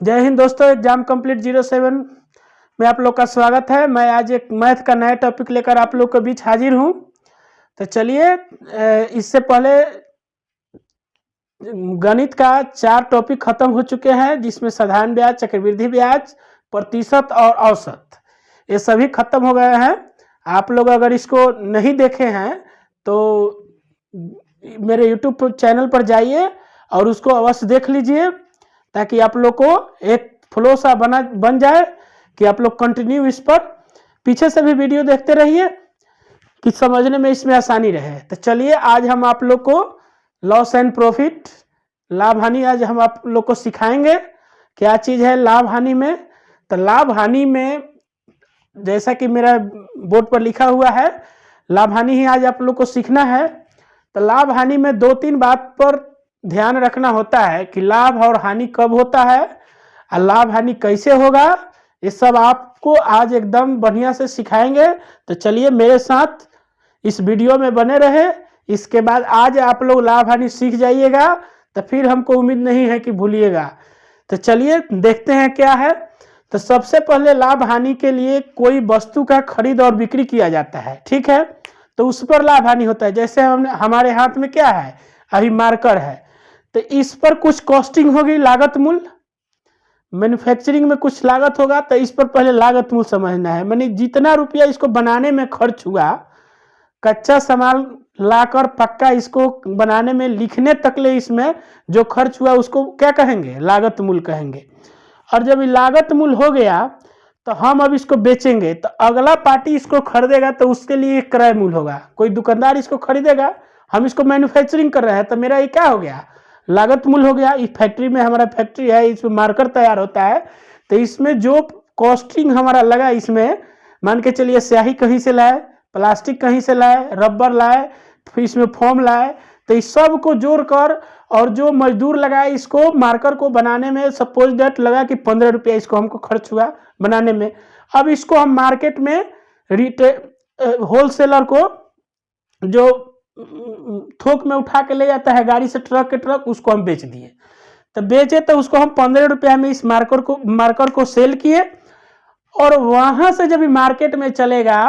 जय हिंद दोस्तों। Exam complete 07 में आप लोग का स्वागत है। मैं आज एक मैथ का नया टॉपिक लेकर आप लोग के बीच हाजिर हूं। तो चलिए, इससे पहले गणित का 4 टॉपिक खत्म हो चुके हैं, जिसमें साधारण ब्याज, चक्रवृद्धि ब्याज, प्रतिशत और औसत, ये सभी खत्म हो गए हैं। आप लोग अगर इसको नहीं देखे हैं तो मेरे YouTube चैनल पर जाइए और उसको अवश्य देख लीजिए, ताकि आप लोग को एक फ्लो सा बन जाए कि आप लोग कंटिन्यू इस पर पीछे से भी वीडियो देखते रहिए कि समझने में इसमें आसानी रहे। तो चलिए, आज हम आप लोग को लॉस एंड प्रॉफिट, लाभ हानि, आज हम आप लोग को सिखाएंगे क्या चीज़ है लाभ हानि में। तो लाभ हानि में जैसा कि मेरा बोर्ड पर लिखा हुआ है, लाभ हानि ही आज आप लोग को सीखना है। तो लाभ हानि में 2-3 बात पर ध्यान रखना होता है कि लाभ और हानि कब होता है और लाभ हानि कैसे होगा। ये सब आपको आज एकदम बढ़िया से सिखाएंगे। तो चलिए मेरे साथ इस वीडियो में बने रहे। इसके बाद आज आप लोग लाभ हानि सीख जाइएगा, तो फिर हमको उम्मीद नहीं है कि भूलिएगा। तो चलिए देखते हैं क्या है। तो सबसे पहले लाभ हानि के लिए कोई वस्तु का खरीद और बिक्री किया जाता है, ठीक है, तो उस पर लाभ हानि होता है। जैसे हमारे हाथ में क्या है, अभी मार्कर है, तो इस पर कुछ कॉस्टिंग होगी, लागत मूल्य, मैन्युफैक्चरिंग में कुछ लागत होगा, तो इस पर पहले लागत मूल्य समझना है। मानी जितना रुपया इसको बनाने में खर्च हुआ, कच्चा सामान लाकर पक्का इसको बनाने में, लिखने तक ले इसमें जो खर्च हुआ उसको क्या कहेंगे, लागत मूल्य कहेंगे। और जब ये लागत मूल्य हो गया तो हम अब इसको बेचेंगे, तो अगला पार्टी इसको खरीदेगा तो उसके लिए क्रय मूल्य होगा। कोई दुकानदार इसको खरीदेगा, हम इसको मैन्युफैक्चरिंग कर रहे हैं, तो मेरा ये क्या हो गया, लागत मूल्य हो गया। इस फैक्ट्री में, हमारा फैक्ट्री है, इसमें मार्कर तैयार होता है, तो इसमें जो कॉस्टिंग हमारा लगा, इसमें मान के चलिए स्याही कहीं से लाए, प्लास्टिक कहीं से लाए, रबर लाए, फिर इसमें फोम लाए, तो इस सब को जोड़कर और जो मजदूर लगाए इसको मार्कर को बनाने में, सपोज डेट लगा कि 15 रुपया इसको हमको खर्च हुआ बनाने में। अब इसको हम मार्केट में होलसेलर को, जो थोक में उठा के ले जाता है गाड़ी से, ट्रक के ट्रक, उसको हम बेच दिए। तो बेचे तो उसको हम 15 रुपया में इस मार्कर को सेल किए, और वहां से जब मार्केट में चलेगा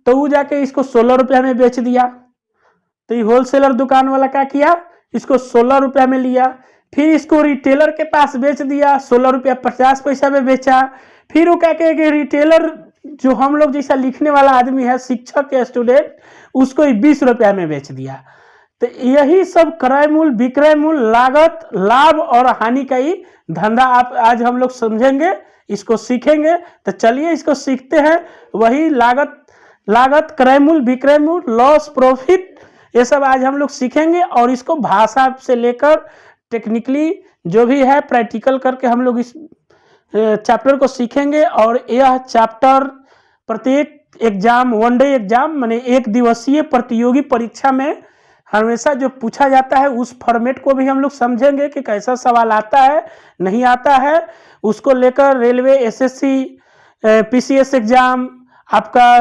तो वो जाके इसको 16 रुपया में बेच दिया। तो ये होलसेलर दुकान वाला क्या किया, इसको 16 रुपया में लिया, फिर इसको रिटेलर के पास बेच दिया, 16 रुपया 50 पैसा में बेचा। फिर वो क्या कहेगा, रिटेलर जो हम लोग जैसा लिखने वाला आदमी है, शिक्षक या स्टूडेंट, उसको 20 रुपया में बेच दिया। तो यही सब क्रय मूल्य, विक्रय मूल्य, लागत, लाभ और हानि का ही धंधा आप आज हम लोग समझेंगे, इसको सीखेंगे। तो चलिए इसको सीखते हैं। वही लागत, क्रय मूल्य, विक्रय मूल्य, लॉस, प्रॉफिट, ये सब आज हम लोग सीखेंगे। और इसको भाषा से लेकर टेक्निकली जो भी है प्रैक्टिकल करके हम लोग इस चैप्टर को सीखेंगे। और यह चैप्टर प्रत्येक एग्जाम, वनडे एग्जाम, माने एक दिवसीय प्रतियोगी परीक्षा में हमेशा जो पूछा जाता है, उस फॉर्मेट को भी हम लोग समझेंगे कि कैसा सवाल आता है, नहीं आता है। उसको लेकर रेलवे, एसएससी, पीसीएस एग्जाम, आपका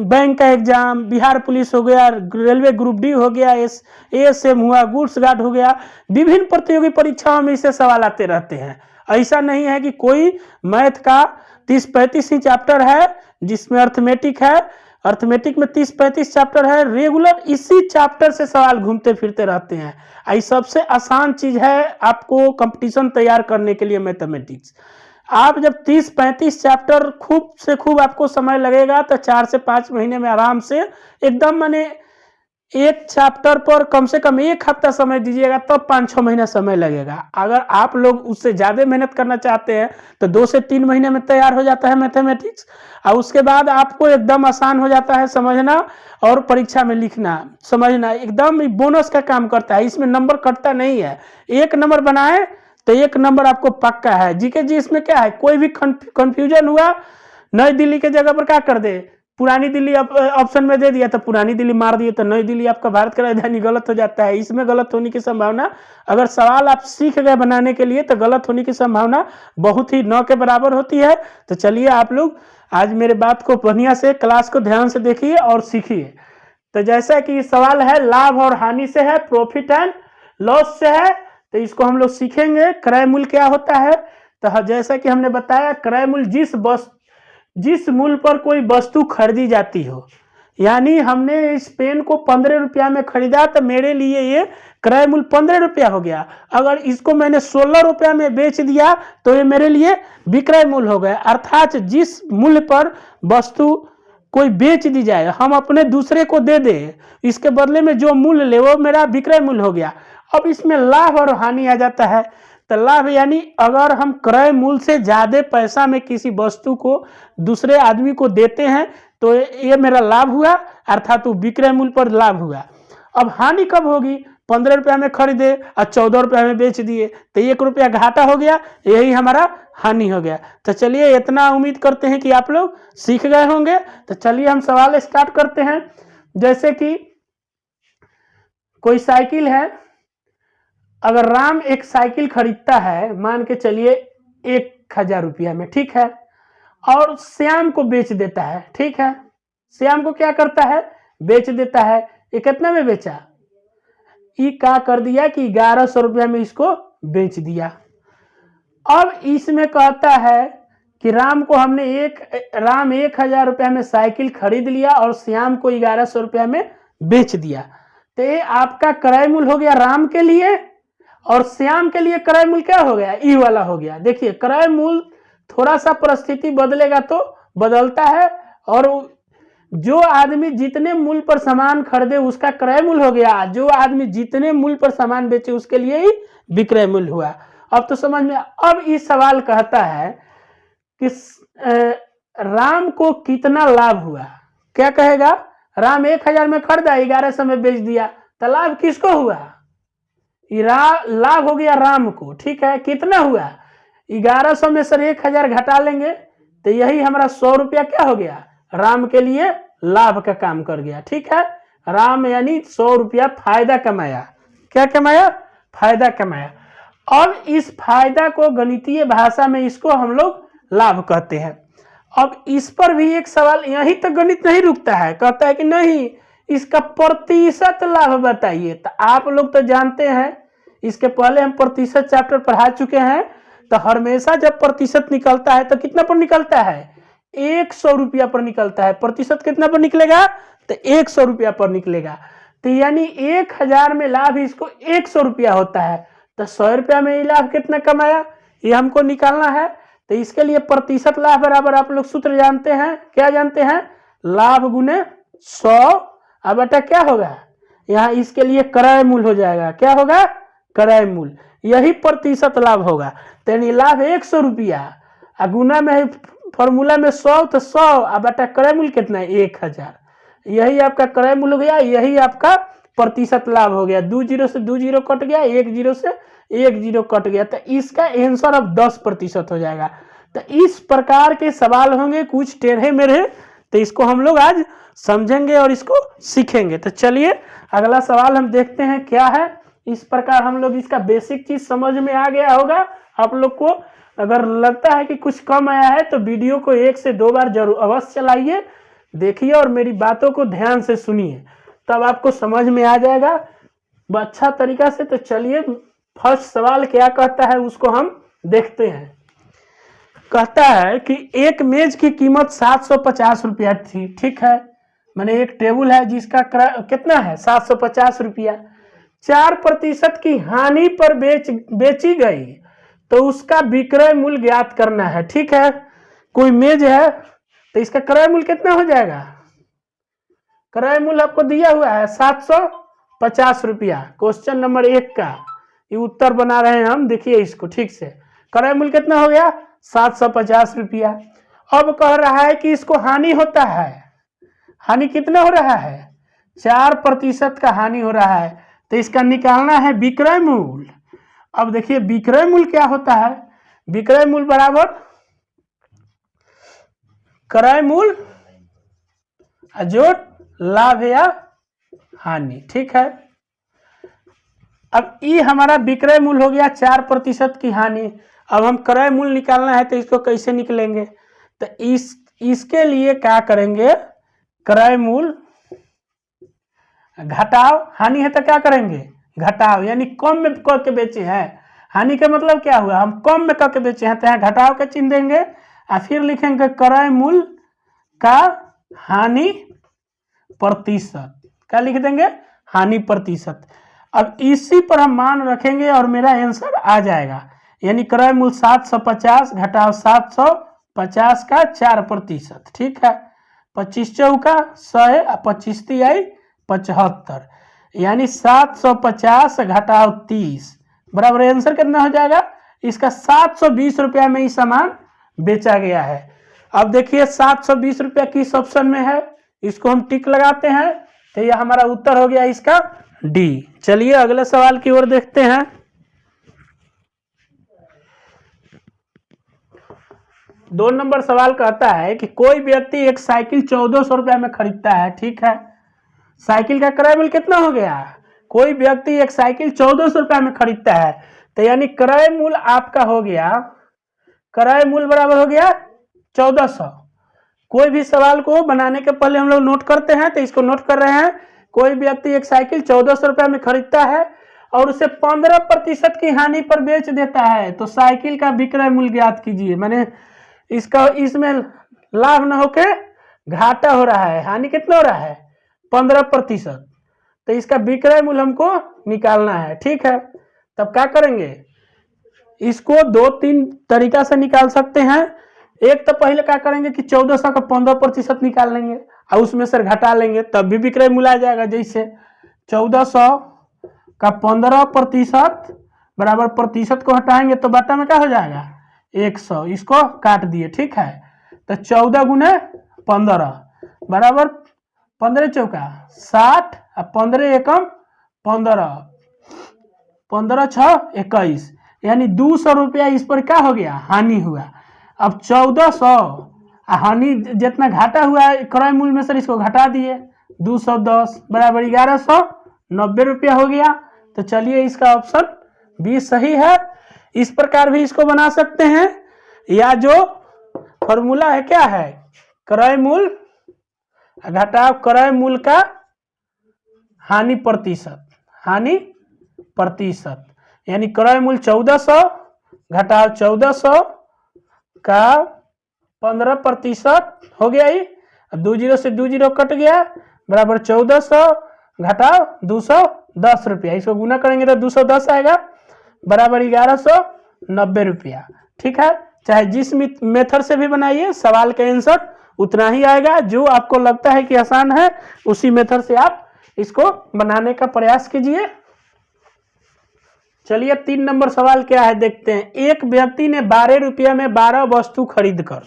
बैंक का एग्जाम, बिहार पुलिस हो गया, रेलवे ग्रुप डी हो गया, एएसएम हुआ, गुड्स गार्ड हो गया, विभिन्न प्रतियोगी परीक्षाओं में इससे सवाल आते रहते हैं। ऐसा नहीं है कि कोई मैथ का 30-35 ही चैप्टर है जिसमें अर्थमेटिक है, अर्थमेटिक में 30-35 चैप्टर है, रेगुलर इसी चैप्टर से सवाल घूमते फिरते रहते हैं। ये सबसे आसान चीज है आपको कंपटीशन तैयार करने के लिए, मैथमेटिक्स। आप जब 30-35 चैप्टर खूब से खूब आपको समय लगेगा, तो 4 से 5 महीने में आराम से एकदम, माने एक चैप्टर पर कम से कम 1 हफ्ता समय दीजिएगा, तब 5-6 महीना समय लगेगा। अगर आप लोग उससे ज़्यादा मेहनत करना चाहते हैं तो 2 से 3 महीने में तैयार हो जाता है मैथमेटिक्स, और उसके बाद आपको एकदम आसान हो जाता है समझना और परीक्षा में लिखना, समझना एकदम बोनस का काम करता है। इसमें नंबर कटता नहीं है, 1 नंबर बनाए तो 1 नंबर आपको पक्का है। जीके जी इसमें क्या है, कोई भी कंफ्यूजन हुआ, नई दिल्ली के जगह पर क्या कर दे, पुरानी दिल्ली ऑप्शन में दे दिया तो पुरानी दिल्ली मार दिए, तो नई दिल्ली आपका भारत का राजधानी गलत हो जाता है। इसमें गलत होने की संभावना, अगर सवाल आप सीख गए बनाने के लिए, तो गलत होने की संभावना बहुत ही 9 के बराबर होती है। तो चलिए आप लोग आज मेरे बात को बढ़िया से, क्लास को ध्यान से देखिए और सीखिए। तो जैसा कि सवाल है लाभ और हानि से है, प्रॉफिट एंड लॉस से है, तो इसको हम लोग सीखेंगे। क्रय मूल्य क्या होता है, तो जैसा कि हमने बताया, क्रय मूल्य जिस मूल्य पर कोई वस्तु खरीदी जाती हो, यानी हमने इस पेन को 15 रुपया में खरीदा तो मेरे लिए ये क्रय मूल्य 15 रुपया हो गया। अगर इसको मैंने 16 रुपया में बेच दिया तो ये मेरे लिए विक्रय मूल्य हो गया। अर्थात जिस मूल्य पर वस्तु कोई बेच दी जाए, हम अपने दूसरे को दे दें, इसके बदले में जो मूल्य ले वो मेरा विक्रय मूल्य हो गया। अब इसमें लाभ और हानि आ जाता है। तो लाभ यानी अगर हम क्रय मूल्य से ज्यादा पैसा में किसी वस्तु को दूसरे आदमी को देते हैं तो ये मेरा लाभ हुआ, अर्थात विक्रय मूल्य पर लाभ हुआ। अब हानि कब होगी? 15 रुपया में खरीदे और 14 रुपया में बेच दिए तो 1 रुपया घाटा हो गया, यही हमारा हानि हो गया। तो चलिए इतना उम्मीद करते हैं कि आप लोग सीख गए होंगे। तो चलिए हम सवाल स्टार्ट करते हैं। जैसे कि कोई साइकिल है, अगर राम एक साइकिल खरीदता है, मान के चलिए 1000 रुपया में, ठीक है, और श्याम को बेच देता है, ठीक है, श्याम को क्या करता है? बेच देता है। ये कितना में बेचा? ये क्या कर दिया कि 1100 रुपया में इसको बेच दिया। अब इसमें कहता है कि राम 1000 रुपया में साइकिल खरीद लिया और श्याम को 1100 रुपया में बेच दिया। तो ये आपका क्रय मूल्य हो गया राम के लिए, और श्याम के लिए क्रय मूल्य क्या हो गया? ई वाला हो गया। देखिए क्रय मूल्य थोड़ा सा परिस्थिति बदलेगा तो बदलता है, और जो आदमी जितने मूल्य पर सामान खरीदे उसका क्रय मूल्य हो गया, जो आदमी जितने मूल्य पर सामान बेचे उसके लिए ही विक्रय मूल्य हुआ। अब तो समझ में। अब इस सवाल कहता है कि राम को कितना लाभ हुआ? क्या कहेगा? राम 1000 में खरीदा, 1100 में बेच दिया, तो लाभ किसको हुआ? लाभ हो गया राम को, ठीक है। कितना हुआ? 1100 में सर 1000 घटा लेंगे तो यही हमारा 100 रुपया क्या हो गया? राम के लिए लाभ का काम कर गया, ठीक है। राम यानी 100 रुपया फायदा कमाया। क्या कमाया? फायदा कमाया। अब इस फायदा को गणितीय भाषा में इसको हम लोग लाभ कहते हैं। अब इस पर भी एक सवाल, यहीं तक गणित नहीं रुकता है, कहता है कि नहीं इसका प्रतिशत लाभ बताइए। तो आप लोग तो जानते हैं, इसके पहले हम प्रतिशत चैप्टर पढ़ा चुके हैं। तो हमेशा जब प्रतिशत निकलता है तो कितना पर निकलता है? 100 रुपया पर निकलता है। प्रतिशत कितना पर निकलेगा? तो 100 रुपया पर निकलेगा। तो यानी 1000 में लाभ इसको 100 रुपया होता है, तो 100 रुपया में ये लाभ कितना कमाया ये हमको निकालना है। तो इसके लिए प्रतिशत लाभ बराबर आप लोग सूत्र जानते हैं। क्या जानते हैं? लाभ गुने 100। अब बेटा क्या होगा? यहाँ इसके लिए क्रय मूल्य हो जाएगा। क्या होगा? क्रय मूल्य। यही प्रतिशत लाभ होगा। तो यानी लाभ 100 रुपया, गुना में फॉर्मूला में 100 तो 100, अब बेटा क्रय मूल्य कितना है? 1000। यही आपका क्रय मूल्य हो गया, यही आपका प्रतिशत लाभ हो गया। 2 जीरो से 2 जीरो कट गया, 1 जीरो से 1 जीरो कट गया, तो इसका आंसर अब 10% हो जाएगा। तो इस प्रकार के सवाल होंगे कुछ टेढ़े मेढ़े, तो इसको हम लोग आज समझेंगे और इसको सीखेंगे। तो चलिए अगला सवाल हम देखते हैं क्या है। इस प्रकार हम लोग इसका बेसिक चीज समझ में आ गया होगा आप लोग को। अगर लगता है कि कुछ कम आया है तो वीडियो को 1 से 2 बार जरूर अवश्य चलाइए, देखिए और मेरी बातों को ध्यान से सुनिए, तब आपको समझ में आ जाएगा अच्छा तरीका से। तो चलिए फर्स्ट सवाल क्या कहता है उसको हम देखते हैं। कहता है कि एक मेज की कीमत 750 रुपया थी, ठीक है। मैंने एक टेबल है जिसका कितना है? 750 रुपया। 4% की हानि पर बेची गई तो उसका विक्रय मूल्य ज्ञात करना है, ठीक है। कोई मेज है तो इसका क्रय मूल्य कितना हो जाएगा? क्रय मूल्य आपको दिया हुआ है 750 रुपया। क्वेश्चन नंबर 1 का ये उत्तर बना रहे हैं हम, देखिए इसको ठीक से। क्रय मूल्य कितना हो गया? 750 रुपया। अब कह रहा है कि इसको हानि होता है। हानि कितना हो रहा है? 4% का हानि हो रहा है, तो इसका निकालना है विक्रय मूल्य। अब देखिए विक्रय मूल्य क्या होता है? विक्रय मूल्य बराबर क्रय मूल्य जोड़ लाभ या हानि, ठीक है। अब ये हमारा विक्रय मूल्य हो गया 4% की हानि। अब हम क्रय मूल्य निकालना है तो इसको कैसे निकलेंगे? तो इसके लिए क्या करेंगे? क्रय मूल्य घटाओ, हानि है तो क्या करेंगे? घटाओ, यानी कम में करके बेचे हैं, हानि का मतलब क्या हुआ, हम कम में करके बेचे हैं तो यहाँ घटाव का चिन्ह देंगे और फिर लिखेंगे क्रय मूल्य का हानि प्रतिशत। क्या लिख देंगे, हानि प्रतिशत। अब इसी पर हम मान रखेंगे और मेरा आंसर आ जाएगा, यानी क्रय मूल्य 750 घटाव 750 का 4%। ठीक है, 25 चौका 100, 25 तिहाई 75, यानी 750 घटाव 30 बराबर आंसर कितना हो जाएगा इसका 720 रुपया में ही सामान बेचा गया है। अब देखिए 720 रुपया किस ऑप्शन में है, इसको हम टिक लगाते हैं तो यह हमारा उत्तर हो गया इसका डी। चलिए अगले सवाल की ओर देखते हैं। दो नंबर सवाल कहता है कि कोई व्यक्ति एक साइकिल 1400 रुपया में खरीदता है। ठीक है, साइकिल का क्रय मूल्य कितना हो गया, कोई व्यक्ति एक साइकिल 1400 रुपया में खरीदता है तो यानी क्रय मूल्य आपका हो गया, क्रय मूल्य बराबर हो गया 1400। कोई भी सवाल को बनाने के पहले हम लोग नोट करते हैं, तो इसको नोट कर रहे हैं। कोई व्यक्ति एक साइकिल 1400 रुपया में खरीदता है और उसे 15% की हानि पर बेच देता है, तो साइकिल का विक्रय मूल्य ज्ञात कीजिए। मैंने इसका इसमें लाभ न होके घाटा हो रहा है, हानि कितना हो रहा है 15%, तो इसका विक्रय मूल्य हमको निकालना है। ठीक है, तब क्या करेंगे, इसको 2-3 तरीका से निकाल सकते हैं। एक तो पहले क्या करेंगे कि 1400 का 15% निकाल लेंगे और उसमें से घटा लेंगे, तब भी विक्रय मूल्य आ जाएगा। जैसे 1400 का 15% बराबर प्रतिशत को हटाएंगे तो बटा में क्या हो जाएगा 100, इसको काट दिए। ठीक है, तो 14 गुने 15 बराबर 15 चौका 60 और 15 एकम 15, 15 6 21, यानी 200 रुपया इस पर क्या हो गया हानि हुआ। अब 1400 हानि जितना घाटा हुआ है क्रय मूल्य में सर इसको घटा दिए, 210 बराबर 1190 रुपया हो गया। तो चलिए इसका ऑप्शन बी सही है। इस प्रकार भी इसको बना सकते हैं, या जो फॉर्मूला है क्या है, क्रय मूल्य घटाव क्रय मूल्य का हानि प्रतिशत, हानि प्रतिशत, यानी क्रय मूल्य 1400 घटाव 1400 का 15% हो गया। ही 20 से 20 कट गया बराबर 1400 घटाव 210 रुपया, इसको गुना करेंगे तो 210 आएगा बराबर 1190 रुपया। ठीक है, चाहे जिस मेथड से भी बनाइए सवाल का आंसर उतना ही आएगा। जो आपको लगता है कि आसान है उसी मेथड से आप इसको बनाने का प्रयास कीजिए। चलिए 3 नंबर सवाल क्या है देखते हैं। एक व्यक्ति ने 12 रुपया में 12 वस्तु खरीद कर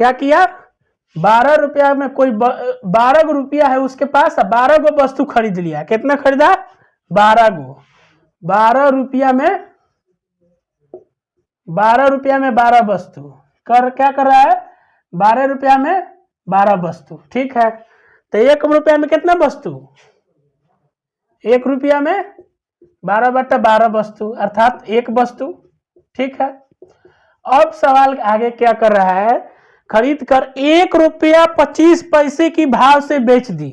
क्या किया, 12 रुपया में कोई 12 रुपया है उसके पास, 12 गो वस्तु खरीद लिया। कितना खरीदा 12 गो, 12 रुपया में 12 वस्तु क्या कर रहा है 12 रुपया में 12 वस्तु। ठीक है, तो 1 रुपया में कितना वस्तु, 1 रुपया में 12/12 वस्तु अर्थात 1 वस्तु। ठीक है, अब सवाल आगे क्या कर रहा है, खरीद कर 1 रुपया 25 पैसे की भाव से बेच दी।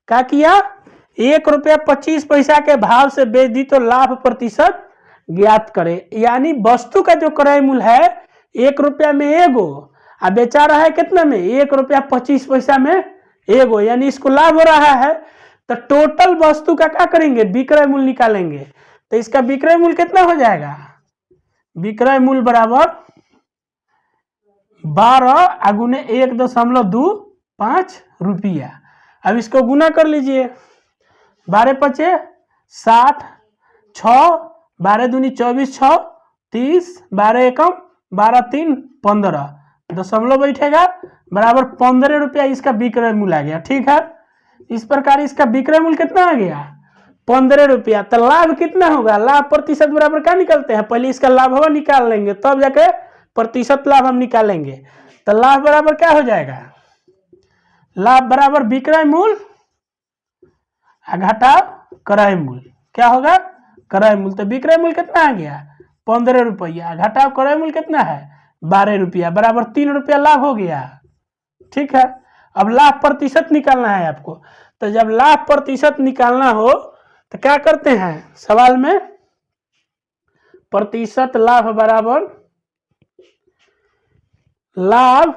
क्या किया, 1 रुपया 25 पैसा के भाव से बेच दी, तो लाभ प्रतिशत ज्ञात करें। यानी वस्तु का जो क्रय मूल्य है 1 रुपया में एगो, अब बेचा रहा है कितना में 1 रुपया 25 पैसा में एगो, यानी इसको लाभ हो रहा है। तो टोटल वस्तु का क्या करेंगे विक्रय मूल्य निकालेंगे, तो इसका विक्रय मूल्य कितना हो जाएगा, विक्रय मूल्य बराबर 12 गुने 1.25 रुपया। अब इसको गुना कर लीजिए, 12 पचे 60, 6 12 दूनी 24, 6 30, 12 एकम 12 3 15, दशमलव बैठेगा बराबर 15 रुपया इसका विक्रय मूल्य आ गया। ठीक है, इस प्रकार इसका विक्रय मूल्य कितना आ गया 15 रुपया। तो लाभ कितना होगा, लाभ प्रतिशत बराबर क्या निकलते हैं, पहले इसका लाभ हवा निकाल लेंगे तब जाके प्रतिशत लाभ हम निकालेंगे। तो लाभ बराबर क्या हो जाएगा, लाभ बराबर विक्रय मूल्य घटाव क्रय मूल्य, क्या होगा क्रय मूल्य। तो विक्रय मूल्य कितना आ गया 15 रुपया घटाव क्रय मूल्य कितना है 12 रुपया बराबर 3 रुपया लाभ हो गया। ठीक है, अब लाभ प्रतिशत निकालना है आपको। तो जब लाभ प्रतिशत निकालना हो तो क्या करते हैं, सवाल में प्रतिशत लाभ बराबर लाभ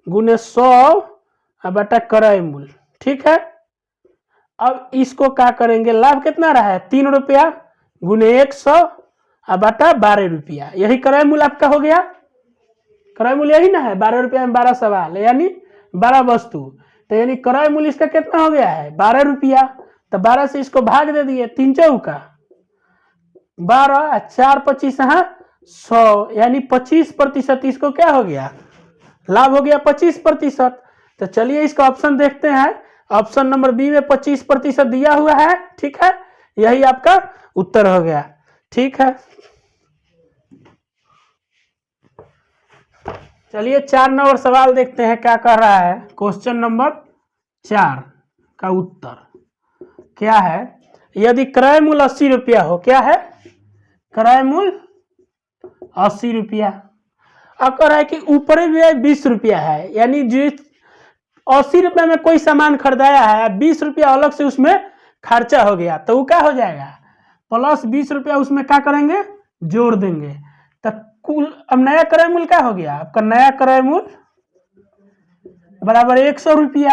गुने 100 बटा क्रय मूल्य। ठीक है, अब इसको क्या करेंगे, लाभ कितना रहा है 3 रुपया गुने 100 बटा 12 रुपया, यही क्रय मूल्य आपका हो गया। क्रय मूल्य यही ना है, 12 रुपया में 12 सवाल यानी 12 वस्तु, तो यानी क्रय मूल्य इसका कितना हो गया है 12 रुपया। तो 12 से इसको भाग दे दिए, 3 चौका 12 4 25 100 यानी 25%, इसको क्या हो गया लाभ हो गया 25%। तो चलिए इसका ऑप्शन देखते हैं, ऑप्शन नंबर बी में 25% दिया हुआ है। ठीक है, यही आपका उत्तर हो गया। ठीक है, चलिए 4 नंबर सवाल देखते हैं क्या कर रहा है। क्वेश्चन नंबर 4 का उत्तर क्या है, यदि क्रय मूल्य 80 रुपया हो, क्या है क्रय मूल्य 80 रुपया, अब कह रहा है कि ऊपरी व्यय 20 रुपया है, यानी जिस 80 रुपये में कोई सामान खरीदाया है 20 रुपया अलग से उसमें खर्चा हो गया, तो वो क्या हो जाएगा प्लस 20 रुपया उसमें क्या करेंगे जोड़ देंगे। तो कुल अब नया क्रय मूल्य क्या हो गया आपका, नया क्रय मूल्य बराबर 100 रुपया।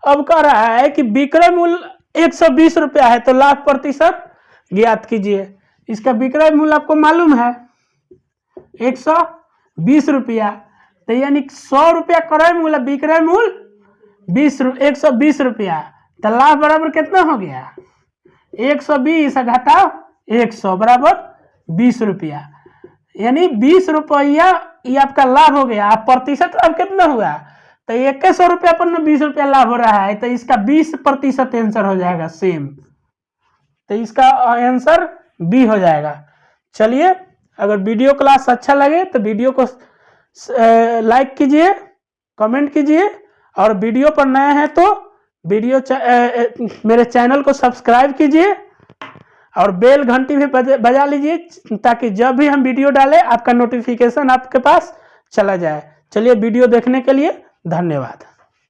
अब कह रहा है कि विक्रय मूल्य 120 रुपया है, तो लाभ प्रतिशत ज्ञात कीजिए। इसका विक्रय मूल्य आपको मालूम है 120 रुपया, तो यानी 100 रुपया क्रय मूल्य, विक्रय मूल्य 120 रुपया, तो लाभ बराबर कितना हो गया 120 घटाओ 100 बराबर 20 रुपया, यानी 20 रुपया ये आपका लाभ हो गया। आप प्रतिशत लाभ कितना हुआ, तो 100 रुपया पर 20 रुपया लाभ हो रहा है, तो इसका 20% आंसर हो जाएगा सेम, तो इसका आंसर बी हो जाएगा। चलिए, अगर वीडियो क्लास अच्छा लगे तो वीडियो को लाइक कीजिए, कमेंट कीजिए, और वीडियो पर नए हैं तो मेरे चैनल को सब्सक्राइब कीजिए और बेल घंटी भी बजा लीजिए, ताकि जब भी हम वीडियो डालें आपका नोटिफिकेशन आपके पास चला जाए। चलिए, वीडियो देखने के लिए धन्यवाद।